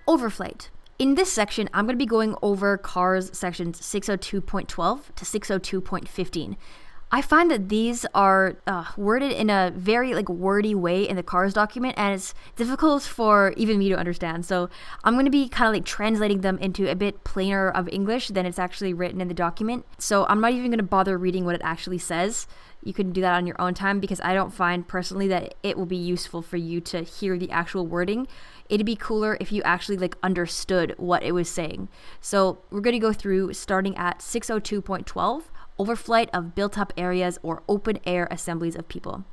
Overflight. In this section, I'm going to be going over CARS sections 602.12 to 602.15. I find that these are worded in a very wordy way in the CARS document, and it's difficult for even me to understand. So I'm going to be kind of translating them into a bit plainer of English than it's actually written in the document. So I'm not even going to bother reading what it actually says. You can do that on your own time because I don't find personally that it will be useful for you to hear the actual wording. It'd be cooler if you actually understood what it was saying. So we're going to go through starting at 602.12. Overflight of built-up areas or open-air assemblies of people.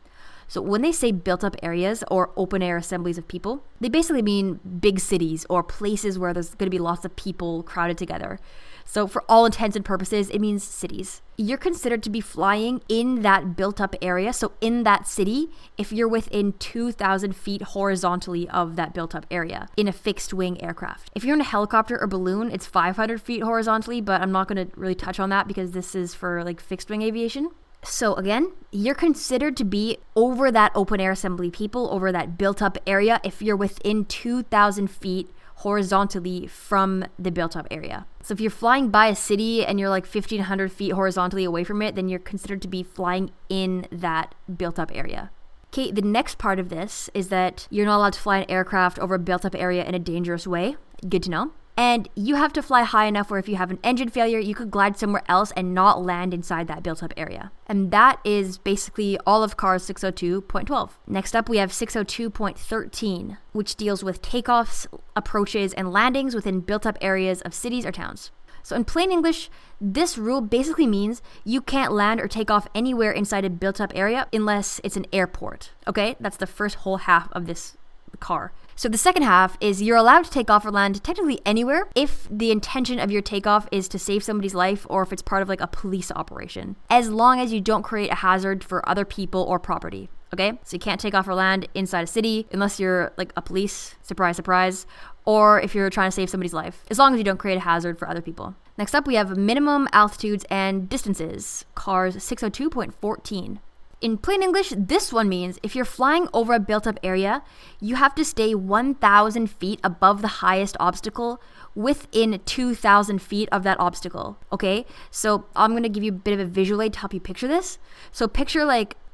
So when they say built-up areas or open-air assemblies of people, they basically mean big cities or places where there's going to be lots of people crowded together. So for all intents and purposes, it means cities. You're considered to be flying in that built-up area, so in that city, if you're within 2,000 feet horizontally of that built-up area in a fixed-wing aircraft. If you're in a helicopter or balloon, it's 500 feet horizontally, but I'm not going to really touch on that because this is for fixed-wing aviation. So again, you're considered to be over that open-air assembly people, over that built-up area, if you're within 2,000 feet horizontally from the built-up area. So if you're flying by a city and you're 1,500 feet horizontally away from it, then you're considered to be flying in that built-up area. Okay, the next part of this is that you're not allowed to fly an aircraft over a built-up area in a dangerous way. Good to know. And you have to fly high enough where if you have an engine failure, you could glide somewhere else and not land inside that built-up area. And that is basically all of CARS 602.12. Next up, we have 602.13, which deals with takeoffs, approaches, and landings within built-up areas of cities or towns. So in plain English, this rule basically means you can't land or take off anywhere inside a built-up area unless it's an airport. Okay, that's the first whole half of this CAR. So the second half is you're allowed to take off or land technically anywhere if the intention of your takeoff is to save somebody's life or if it's part of a police operation, as long as you don't create a hazard for other people or property. Okay, so you can't take off or land inside a city unless you're a police, surprise, surprise, or if you're trying to save somebody's life, as long as you don't create a hazard for other people. Next up, we have minimum altitudes and distances, CARS 602.14. In plain English, this one means if you're flying over a built-up area, you have to stay 1,000 feet above the highest obstacle within 2,000 feet of that obstacle. Okay, so I'm going to give you a bit of a visual aid to help you picture this. So picture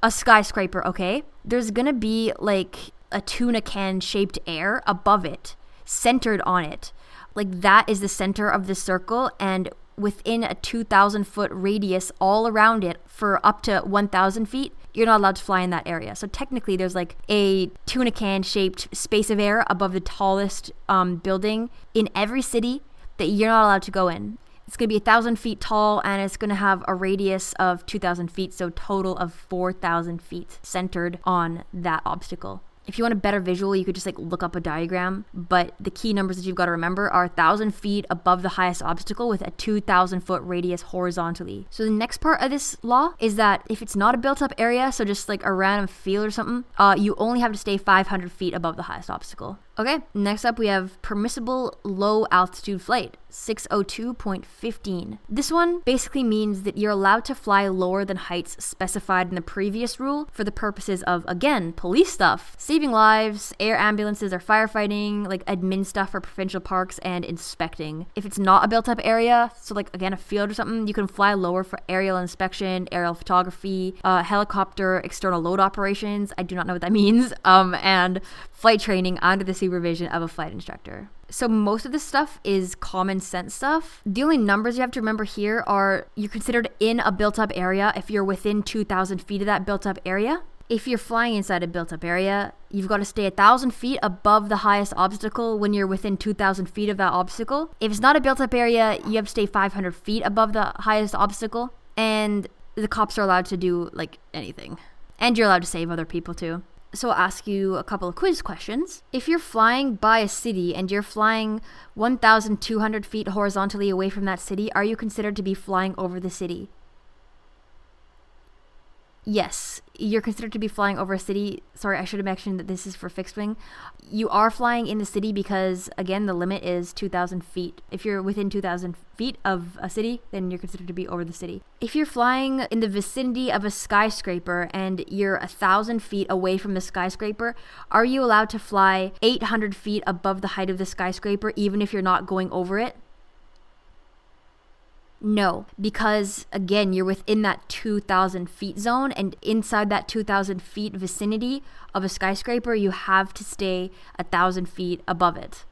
a skyscraper, okay? There's going to be a tuna can shaped air above it, centered on it. That is the center of the circle, and within a 2,000 foot radius all around it for up to 1,000 feet, you're not allowed to fly in that area. So technically there's a tuna can shaped space of air above the tallest building in every city that you're not allowed to go in. It's going to be 1,000 feet tall and it's going to have a radius of 2,000 feet, so total of 4,000 feet centered on that obstacle. If you want a better visual, you could just look up a diagram, but the key numbers that you've got to remember are 1,000 feet above the highest obstacle with a 2,000 foot radius horizontally. So the next part of this law is that if it's not a built-up area, so just a random field or something, you only have to stay 500 feet above the highest obstacle. Okay, next up we have permissible low altitude flight, 602.15. This one basically means that you're allowed to fly lower than heights specified in the previous rule for the purposes of, again, police stuff, saving lives, air ambulances or firefighting, admin stuff for provincial parks, and inspecting. If it's not a built-up area, so again, a field or something, you can fly lower for aerial inspection, aerial photography, helicopter, external load operations, I do not know what that means, and flight training under the supervision of a flight instructor. So most of this stuff is common sense stuff. The only numbers you have to remember here are you're considered in a built-up area if you're within 2,000 feet of that built-up area. If you're flying inside a built-up area, you've got to stay 1,000 feet above the highest obstacle when you're within 2,000 feet of that obstacle. If it's not a built-up area, you have to stay 500 feet above the highest obstacle. And the cops are allowed to do anything. And you're allowed to save other people too. So I'll ask you a couple of quiz questions. If you're flying by a city and you're flying 1,200 feet horizontally away from that city, are you considered to be flying over the city? Yes, you're considered to be flying over a city. Sorry, I should have mentioned that this is for fixed wing. You are flying in the city because, again, the limit is 2,000 feet. If you're within 2,000 feet of a city, then you're considered to be over the city. If you're flying in the vicinity of a skyscraper and you're 1,000 feet away from the skyscraper, are you allowed to fly 800 feet above the height of the skyscraper even if you're not going over it? No, because again, you're within that 2,000 feet zone, and inside that 2,000 feet vicinity of a skyscraper, you have to stay 1,000 feet above it.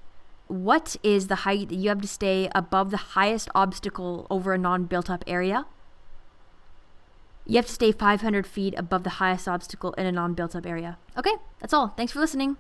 What is the height that you have to stay above the highest obstacle over a non-built up area? You have to stay 500 feet above the highest obstacle in a non-built up area. Okay, that's all. Thanks for listening.